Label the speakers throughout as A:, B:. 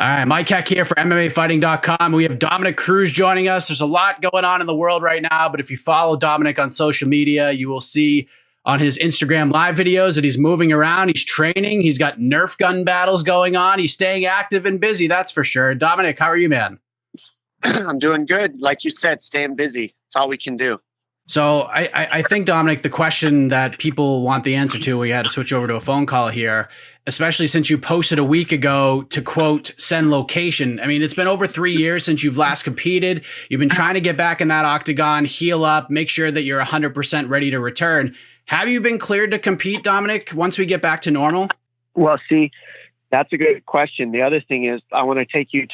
A: All right, Mike Heck here for MMAfighting.com. We have Dominick Cruz joining us. There's a lot going on in the world right now, but if you follow Dominick on social media, you will see on his Instagram live videos that he's moving around. He's training. He's got Nerf gun battles going on. He's staying active and busy, that's for sure. Dominick, how are you, man?
B: I'm doing good. Like you said, staying busy. It's all we can do.
A: So I think, Dominick, the question that people want the answer to, we had to switch over to a phone call here, especially since you posted a week ago to, quote, send location. I mean, it's been over 3 years since you've last competed. You've been trying to get back in that octagon, heal up, make sure that you're 100% ready to return. Have you been cleared to compete, Dominick, once we get back to normal?
C: Well, see, that's a good question. The other thing is I want to take you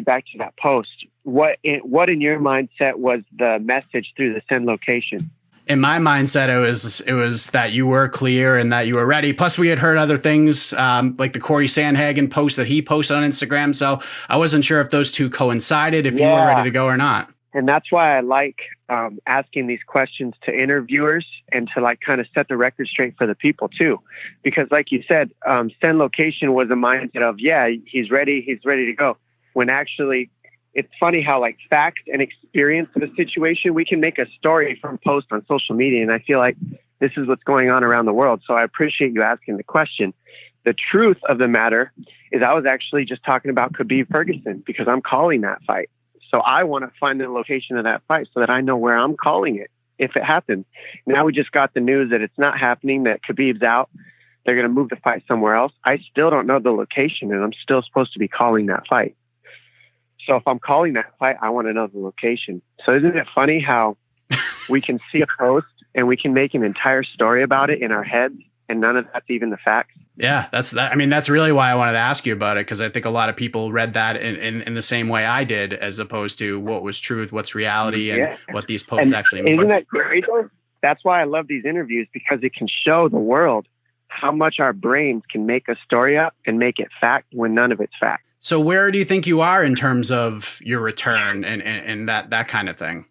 C: back to that post. What in your mindset was the message through the send location?
A: In my mindset, it was that you were clear and that you were ready. Plus, we had heard other things like the Corey Sandhagen post that he posted on Instagram. So I wasn't sure if those two coincided, if you were ready to go or not.
C: And that's why I like asking these questions to interviewers and to like kind of set the record straight for the people too. Because like you said, send location was a mindset of, yeah, he's ready to go. When actually, it's funny how like facts and experience of a situation, we can make a story from post on social media. And I feel like this is what's going on around the world. So I appreciate you asking the question. The truth of the matter is I was actually just talking about Khabib Ferguson because I'm calling that fight. So I want to find the location of that fight so that I know where I'm calling it if it happens. Now we just got the news that it's not happening, that Khabib's out. They're going to move the fight somewhere else. I still don't know the location and I'm still supposed to be calling that fight. So if I'm calling that fight, I want to know the location. So isn't it funny how we can see a post and we can make an entire story about it in our heads and none of that's even the facts?
A: Yeah, that's really why I wanted to ask you about it, because I think a lot of people read that in the same way I did, as opposed to what was truth, what's reality, and what these posts actually mean.
C: Isn't that great? That's why I love these interviews, because it can show the world how much our brains can make a story up and make it fact when none of it's fact.
A: So where do you think you are in terms of your return and that kind of thing?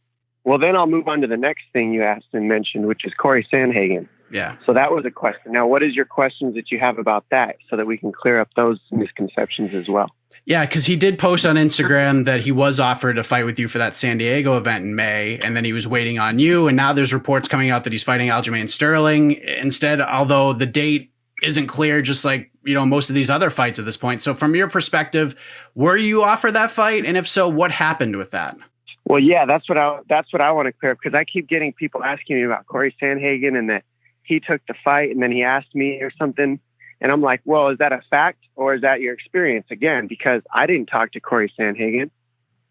C: Well, then I'll move on to the next thing you asked and mentioned, which is Corey Sandhagen.
A: Yeah.
C: So that was a question. Now, what is your questions that you have about that so that we can clear up those misconceptions as well?
A: Yeah, because he did post on Instagram that he was offered a fight with you for that San Diego event in May, and then he was waiting on you. And now there's reports coming out that he's fighting Aljamain Sterling instead, although the date isn't clear, just like, most of these other fights at this point. So from your perspective, were you offered that fight? And if so, what happened with that?
C: Well, yeah, that's what I want to clear up, because I keep getting people asking me about Corey Sandhagen and that he took the fight and then he asked me or something. And I'm like, well, is that a fact or is that your experience? Again, because I didn't talk to Corey Sandhagen.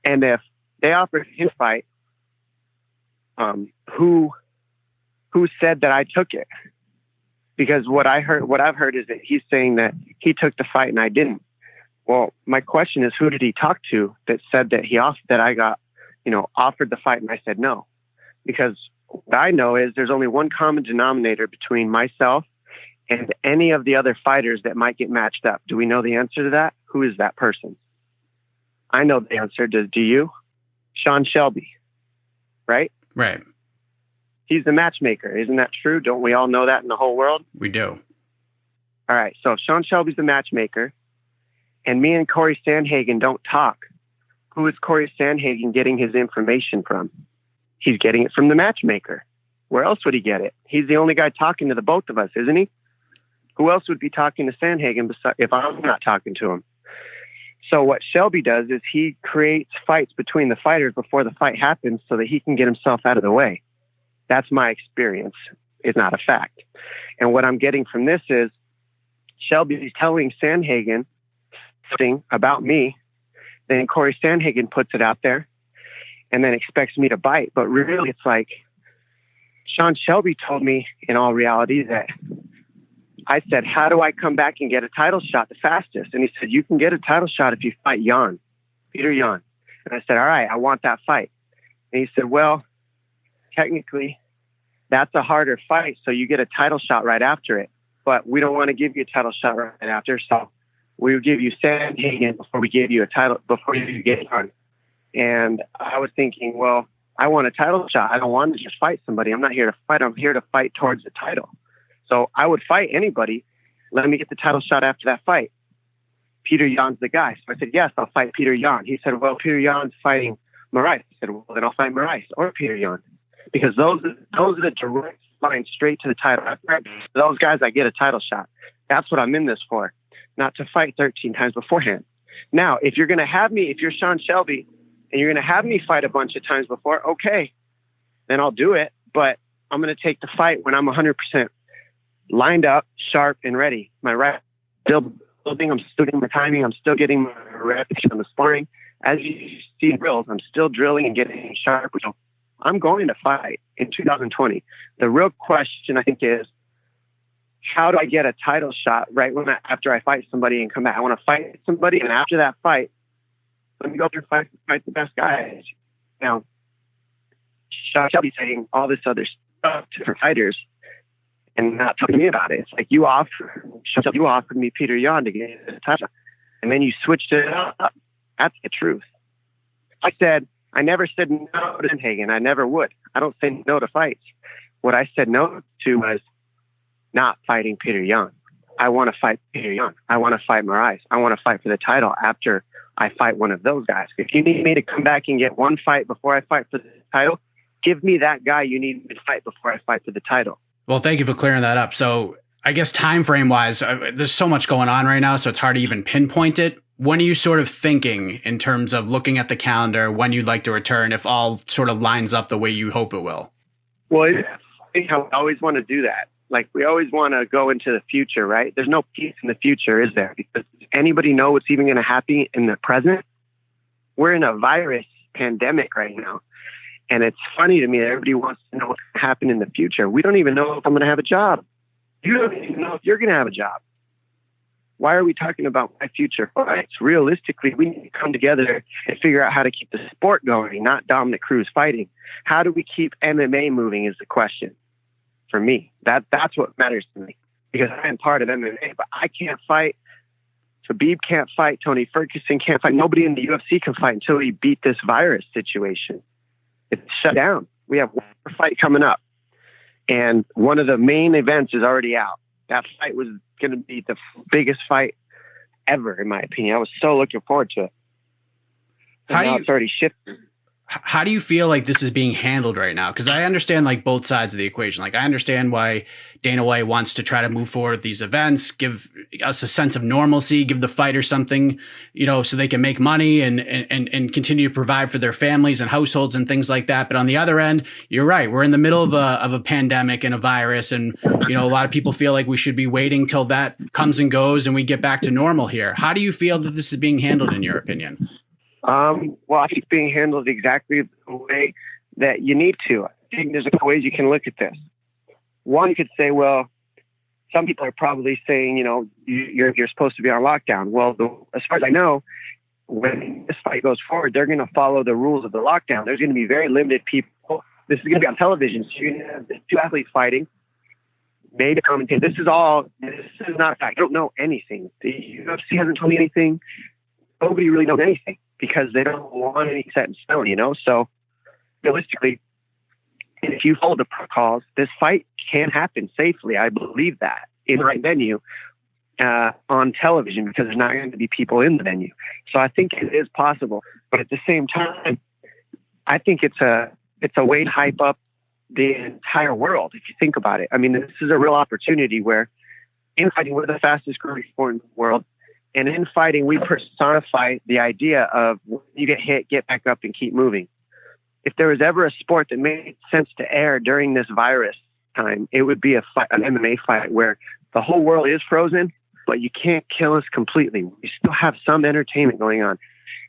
C: And if they offered his fight, who said that I took it? Because what I've heard is that he's saying that he took the fight and I didn't. Well, my question is, who did he talk to that said that I got, offered the fight and I said no? Because what I know is there's only one common denominator between myself and any of the other fighters that might get matched up. Do we know the answer to that? Who is that person? I know the answer. Do you? Sean Shelby, right?
A: Right.
C: He's the matchmaker. Isn't that true? Don't we all know that in the whole world?
A: We do.
C: All right. So if Sean Shelby's the matchmaker and me and Corey Sandhagen don't talk, who is Corey Sandhagen getting his information from? He's getting it from the matchmaker. Where else would he get it? He's the only guy talking to the both of us, isn't he? Who else would be talking to Sandhagen if I'm not talking to him? So what Shelby does is he creates fights between the fighters before the fight happens so that he can get himself out of the way. That's my experience. It's not a fact. And what I'm getting from this is Shelby's telling Sandhagen something about me. Then Corey Sandhagen puts it out there and then expects me to bite. But really, it's like Sean Shelby told me in all reality that I said, how do I come back and get a title shot the fastest? And he said, you can get a title shot if you fight Peter Yan. And I said, all right, I want that fight. And he said, well, technically, that's a harder fight, so you get a title shot right after it. But we don't want to give you a title shot right after, so we will give you Sandhagen before we give you a title, before you get done. And I was thinking, well, I want a title shot. I don't want to just fight somebody. I'm not here to fight. I'm here to fight towards the title. So I would fight anybody. Let me get the title shot after that fight. Peter Yan's the guy. So I said, yes, I'll fight Peter Yan. He said, well, Peter Yan's fighting Moraes. I said, well, then I'll fight Moraes or Peter Yan, because those are the direct lines straight to the title. Those guys, I get a title shot. That's what I'm in this for, not to fight 13 times beforehand. Now, if you're Sean Shelby and you're going to have me fight a bunch of times before, okay, then I'll do it. But I'm going to take the fight when I'm 100% lined up, sharp, and ready. My rep still building. I'm still getting my timing. I'm still getting my repetition on the sparring. As you see in drills, I'm still drilling and getting sharp. I'm going to fight in 2020. The real question, I think, is how do I get a title shot right after I fight somebody and come back? I want to fight somebody, and after that fight, let me go up there and fight the best guys. Now, Sean Shelby saying all this other stuff to different fighters and not talking to me about it. It's like you offered me Peter Yan to get a title, and then you switched it up. That's the truth. I never said no to Hagen. I never would. I don't say no to fights. What I said no to was not fighting Peter Yan. I want to fight Peter Yan. I want to fight Moraes. I want to fight for the title after I fight one of those guys. If you need me to come back and get one fight before I fight for the title, give me that guy you need me to fight before I fight for the title.
A: Well, thank you for clearing that up. So I guess time frame wise, there's so much going on right now, so it's hard to even pinpoint it. When are you sort of thinking in terms of looking at the calendar, when you'd like to return, if all sort of lines up the way you hope it will?
C: Well, I always want to do that. Like, we always want to go into the future, right? There's no peace in the future, is there? Because does anybody know what's even going to happen in the present? We're in a virus pandemic right now. And it's funny to me that everybody wants to know what's going to happen in the future. We don't even know if I'm going to have a job. You don't even know if you're going to have a job. Why are we talking about my future fights? Realistically, we need to come together and figure out how to keep the sport going, not Dominick Cruz fighting. How do we keep MMA moving is the question for me. That's what matters to me, because I'm part of MMA, but I can't fight. Khabib can't fight. Tony Ferguson can't fight. Nobody in the UFC can fight until we beat this virus situation. It's shut down. We have one fight coming up, and one of the main events is already out. That fight was going to be the biggest fight ever, in my opinion. I was so looking forward to it. It's already shifted.
A: How do you feel like this is being handled right now? Because I understand like both sides of the equation. Like, I understand why Dana White wants to try to move forward with these events, give us a sense of normalcy, give the fighters something, so they can make money and continue to provide for their families and households and things like that. But on the other end, you're right. We're in the middle of a pandemic and a virus. And, a lot of people feel like we should be waiting till that comes and goes and we get back to normal here. How do you feel that this is being handled in your opinion?
C: Well, I think it's being handled exactly the way that you need to. I think there's a couple ways you can look at this. One, you could say, well, some people are probably saying, you're supposed to be on lockdown. Well, as far as I know, when this fight goes forward, they're going to follow the rules of the lockdown. There's going to be very limited people. This is going to be on television. So you're going to have two athletes fighting, maybe commentate. This is not a fact. I don't know anything. The UFC hasn't told me anything. Nobody really knows anything, because they don't want any set in stone, So realistically, if you follow the protocols, this fight can happen safely. I believe that, in the right venue, on television, because there's not going to be people in the venue. So I think it is possible. But at the same time, I think it's a way to hype up the entire world, if you think about it. I mean, this is a real opportunity where in fighting, we're the fastest growing sport in the world. And in fighting, we personify the idea of when you get hit, get back up and keep moving. If there was ever a sport that made sense to air during this virus time, it would be an MMA fight where the whole world is frozen, but you can't kill us completely. We still have some entertainment going on.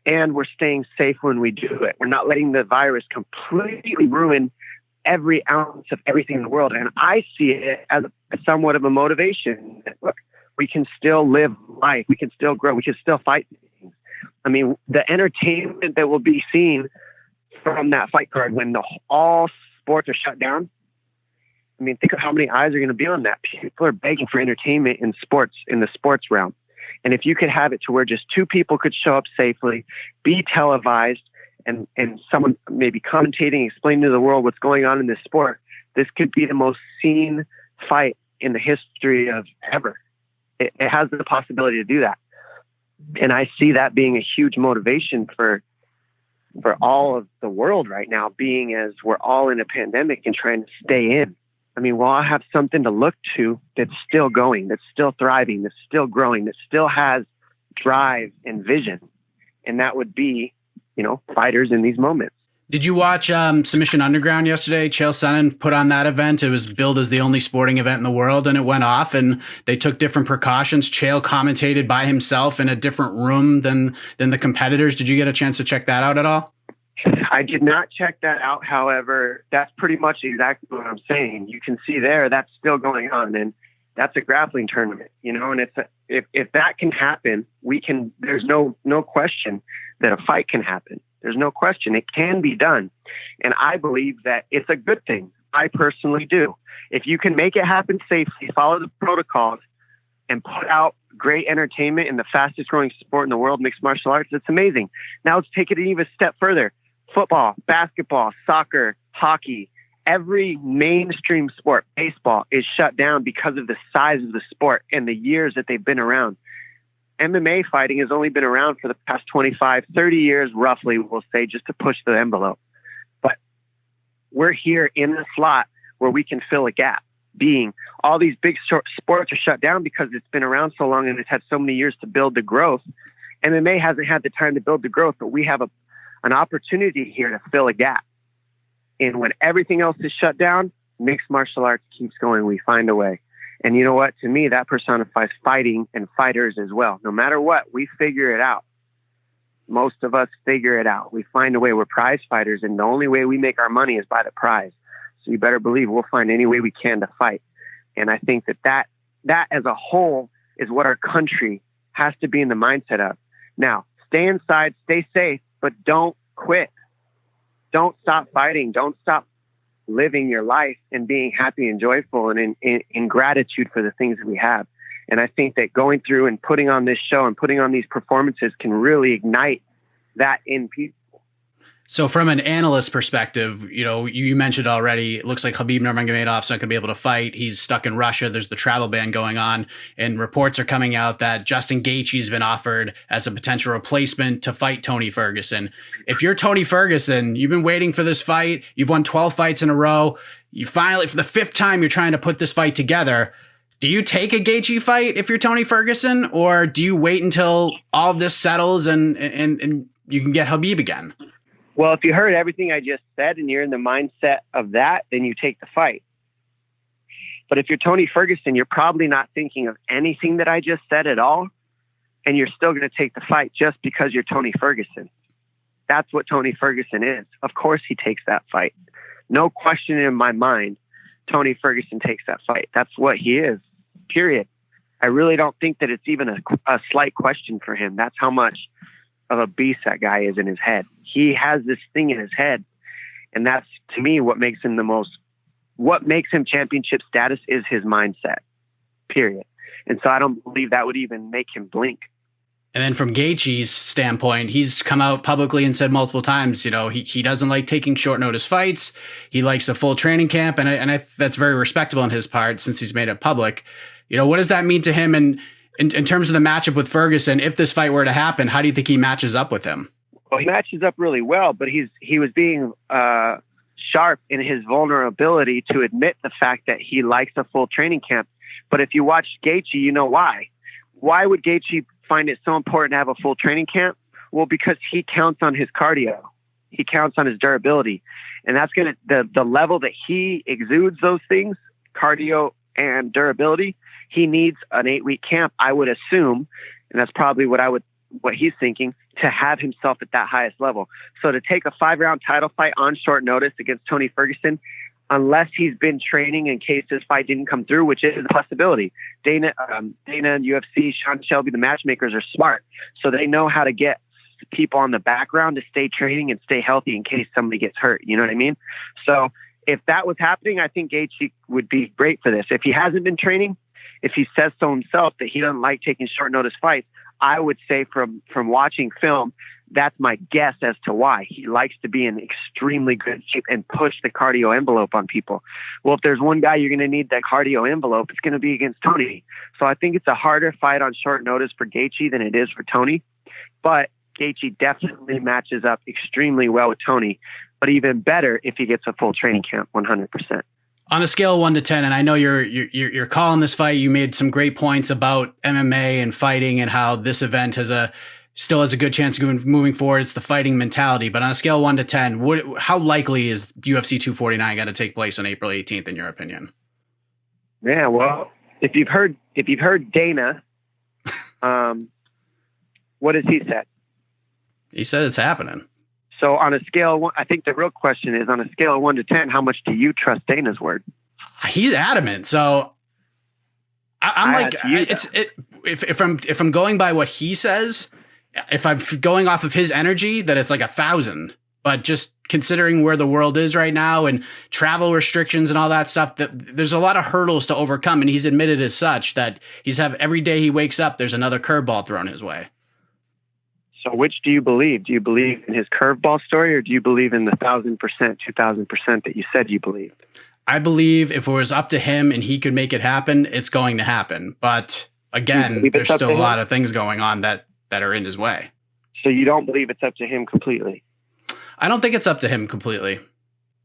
C: And we're staying safe when we do it. We're not letting the virus completely ruin every ounce of everything in the world. And I see it as somewhat of a motivation. Look, we can still live life. We can still grow. We can still fight things. I mean, the entertainment that will be seen from that fight card when all sports are shut down. I mean, think of how many eyes are going to be on that. People are begging for entertainment in sports, in the sports realm. And if you could have it to where just two people could show up safely, be televised, and someone maybe commentating, explaining to the world what's going on in this sport, this could be the most seen fight in the history of ever. It has the possibility to do that. And I see that being a huge motivation for all of the world right now, being as we're all in a pandemic and trying to stay in. I mean, we'll all have something to look to that's still going, that's still thriving, that's still growing, that still has drive and vision. And that would be, fighters in these moments.
A: Did you watch Submission Underground yesterday? Chael Sonnen put on that event. It was billed as the only sporting event in the world, and it went off, and they took different precautions. Chael commentated by himself in a different room than the competitors. Did you get a chance to check that out at all?
C: I did not check that out. However, that's pretty much exactly what I'm saying. You can see there that's still going on, and that's a grappling tournament, and if that can happen, there's no question that a fight can happen. There's no question. It can be done. And I believe that it's a good thing. I personally do. If you can make it happen safely, follow the protocols, and put out great entertainment in the fastest growing sport in the world, mixed martial arts, it's amazing. Now let's take it even a step further. Football, basketball, soccer, hockey, every mainstream sport, baseball, is shut down because of the size of the sport and the years that they've been around. MMA fighting has only been around for the past 25, 30 years, roughly, we'll say, just to push the envelope. But we're here in the slot where we can fill a gap, being all these big sports are shut down because it's been around so long and it's had so many years to build the growth. MMA hasn't had the time to build the growth, but we have an opportunity here to fill a gap. And when everything else is shut down, mixed martial arts keeps going. We find a way. And you know what? To me, that personifies fighting and fighters as well. No matter what, we figure it out. Most of us figure it out. We find a way. We're prize fighters, and the only way we make our money is by the prize. So you better believe we'll find any way we can to fight. And I think that as a whole is what our country has to be in the mindset of. Now, stay inside, stay safe, but don't quit. Don't stop fighting. Don't stop living your life and being happy and joyful and in gratitude for the things that we have. And I think that going through and putting on this show and putting on these performances can really ignite that in people.
A: So from an analyst perspective, you mentioned already, it looks like Khabib Nurmagomedov's not going to be able to fight. He's stuck in Russia. There's the travel ban going on, and reports are coming out that Justin Gaethje's been offered as a potential replacement to fight Tony Ferguson. If you're Tony Ferguson, you've been waiting for this fight. You've won 12 fights in a row. You finally, for the 5th time, you're trying to put this fight together. Do you take a Gaethje fight if you're Tony Ferguson, or do you wait until all of this settles and you can get Khabib again?
C: Well, if you heard everything I just said and you're in the mindset of that, then you take the fight. But if you're Tony Ferguson, you're probably not thinking of anything that I just said at all, and you're still going to take the fight just because you're Tony Ferguson. That's what Tony Ferguson is. Of course he takes that fight. No question in my mind, Tony Ferguson takes that fight. That's what he is, period. I really don't think that it's even a slight question for him. That's how much of a beast that guy is in his head. He has this thing in his head, and that's, to me, what makes him championship status is his mindset, period. And so I don't believe that would even make him blink.
A: And then from Gaethje's standpoint, he's come out publicly and said multiple times, he doesn't like taking short notice fights. He likes a full training camp. And that's very respectable on his part since he's made it public. What does that mean to him? And in terms of the matchup with Ferguson, if this fight were to happen, how do you think he matches up with him?
C: Well, he matches up really well, but he was being sharp in his vulnerability to admit the fact that he likes a full training camp. But if you watch Gaethje, you know why. Why would Gaethje find it so important to have a full training camp? Well, because he counts on his cardio. He counts on his durability. And that's going to, the level that he exudes those things, cardio and durability, he needs an 8-week camp, I would assume. And that's probably what he's thinking, to have himself at that highest level. So to take a 5-round title fight on short notice against Tony Ferguson, unless he's been training in case this fight didn't come through, which is a possibility. Dana, UFC, Sean Shelby, the matchmakers are smart. So they know how to get people on the background to stay training and stay healthy in case somebody gets hurt. You know what I mean? So if that was happening, I think Gaethje would be great for this. If he hasn't been training, if he says so himself that he doesn't like taking short notice fights, I would say from watching film, that's my guess as to why. He likes to be in extremely good shape and push the cardio envelope on people. Well, if there's one guy you're going to need that cardio envelope, it's going to be against Tony. So I think it's a harder fight on short notice for Gaethje than it is for Tony. But Gaethje definitely matches up extremely well with Tony, but even better if he gets a full training camp, 100%.
A: On a scale of 1 to 10, and I know you're calling this fight. You made some great points about MMA and fighting and how this event still has a good chance of moving forward. It's the fighting mentality. But on a scale of 1 to 10, how likely is UFC 249 going to take place on April 18th, in your opinion?
C: Yeah, well, if you've heard Dana, what has he said?
A: He said it's happening.
C: So on a scale of 1, I think the real question is, on a scale of 1 to 10, how much do you trust Dana's word?
A: He's adamant. So I'm like, if I'm going by what he says, if I'm going off of his energy, that it's like 1,000. But just considering where the world is right now and travel restrictions and all that stuff, that there's a lot of hurdles to overcome. And he's admitted as such that every day he wakes up, there's another curveball thrown his way.
C: So which do you believe? Do you believe in his curveball story, or do you believe in the 1,000%, 2,000% that you said you believed?
A: I believe if it was up to him and he could make it happen, it's going to happen. But again, there's still a lot of things going on that are in his way. So
C: you don't believe it's up to him completely?
A: I don't think it's up to him completely.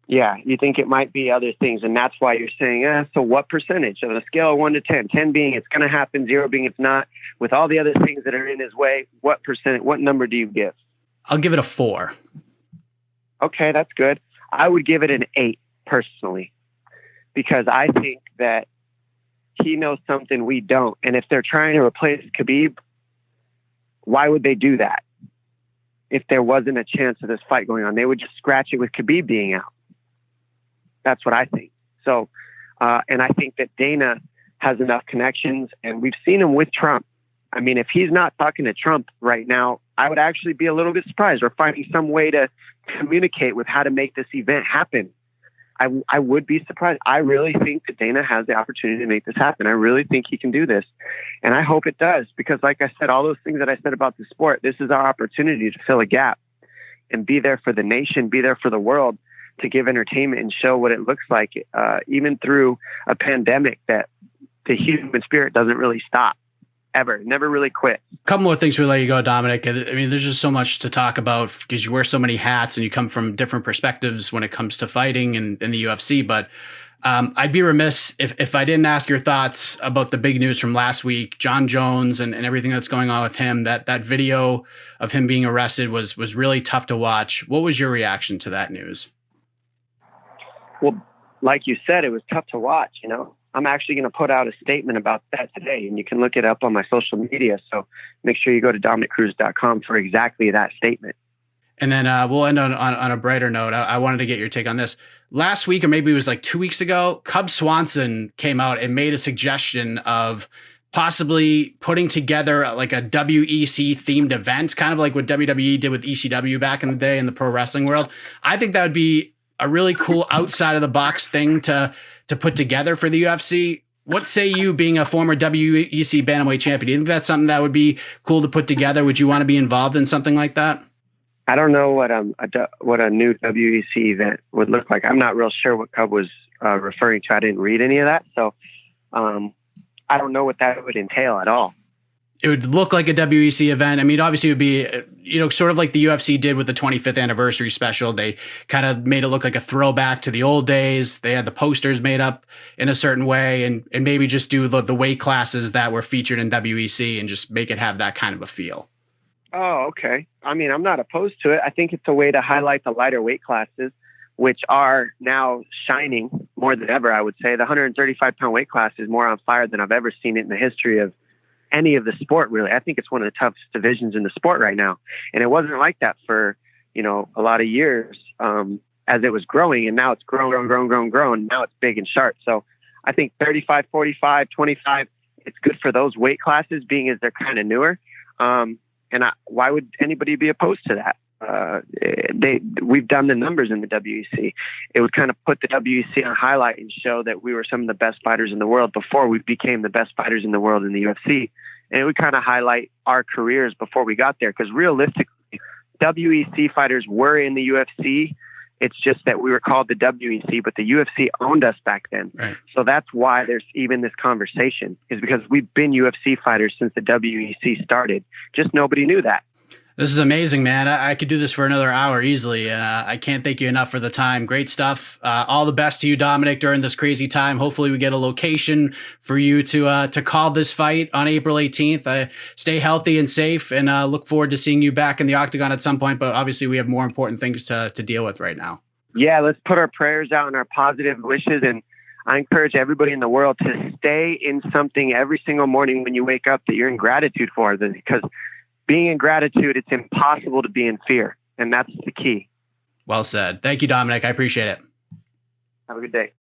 C: Yeah, you think it might be other things, and that's why you're saying, so what percentage? On a scale of 1 to 10, 10 being it's going to happen, 0 being it's not, with all the other things that are in his way, what number do you give?
A: I'll give it a 4.
C: Okay, that's good. I would give it an 8, personally, because I think that he knows something we don't, and if they're trying to replace Khabib, why would they do that? If there wasn't a chance of this fight going on, they would just scratch it with Khabib being out. That's what I think. So, and I think that Dana has enough connections, and we've seen him with Trump. I mean, if he's not talking to Trump right now, I would actually be a little bit surprised, or finding some way to communicate with how to make this event happen. I would be surprised. I really think that Dana has the opportunity to make this happen. I really think he can do this. And I hope it does, because like I said, all those things that I said about the sport, this is our opportunity to fill a gap and be there for the nation, be there for the world, to give entertainment and show what it looks like, even through a pandemic, that the human spirit doesn't really stop. Ever. Never really quit.
A: A couple more things before we let you go, Dominic. I mean, there's just so much to talk about because you wear so many hats and you come from different perspectives when it comes to fighting and the UFC. But I'd be remiss if I didn't ask your thoughts about the big news from last week, John Jones and everything that's going on with him. That video of him being arrested was really tough to watch. What was your reaction to that news?
C: Well, like you said, it was tough to watch, I'm actually going to put out a statement about that today, and you can look it up on my social media. So make sure you go to DominickCruz.com for exactly that statement.
A: And then we'll end on a brighter note. I wanted to get your take on this. Last week, or maybe it was like 2 weeks ago, Cub Swanson came out and made a suggestion of possibly putting together like a WEC themed event, kind of like what WWE did with ECW back in the day in the pro wrestling world. I think that would be a really cool outside of the box thing to put together for the UFC. What say you, being a former WEC bantamweight champion? Do you think that's something that would be cool to put together? Would you want to be involved in something like that?
C: I don't know what a new WEC event would look like. I'm not real sure what Cub was referring to. I didn't read any of that, so I don't know what that would entail at all.
A: It would look like a WEC event. I mean, obviously it would be, sort of like the UFC did with the 25th anniversary special. They kind of made it look like a throwback to the old days. They had the posters made up in a certain way and maybe just do the weight classes that were featured in WEC and just make it have that kind of a feel.
C: Oh, okay. I mean, I'm not opposed to it. I think it's a way to highlight the lighter weight classes, which are now shining more than ever, I would say. The 135-pound weight class is more on fire than I've ever seen it in the history of any of the sport, really. I think it's one of the toughest divisions in the sport right now. And it wasn't like that for, a lot of years as it was growing. And now it's grown. Now it's big and sharp. So I think 35, 45, 25, it's good for those weight classes, being as they're kind of newer. Why would anybody be opposed to that? we've done the numbers in the WEC. It would kind of put the WEC on highlight and show that we were some of the best fighters in the world before we became the best fighters in the world in the UFC. And it would kind of highlight our careers before we got there. Because realistically, WEC fighters were in the UFC. It's just that we were called the WEC, but the UFC owned us back then.
A: Right.
C: So that's why there's even this conversation, is because we've been UFC fighters since the WEC started. Just nobody knew that.
A: This is amazing, man. I could do this for another hour easily. And I can't thank you enough for the time. Great stuff. All the best to you, Dominick, during this crazy time. Hopefully we get a location for you to call this fight on April 18th. Stay healthy and safe, and look forward to seeing you back in the octagon at some point. But obviously we have more important things to deal with right now.
C: Yeah, let's put our prayers out and our positive wishes. And I encourage everybody in the world to stay in something every single morning when you wake up that you're in gratitude for, because being in gratitude, it's impossible to be in fear. And that's the key.
A: Well said. Thank you, Dominick. I appreciate it.
C: Have a good day.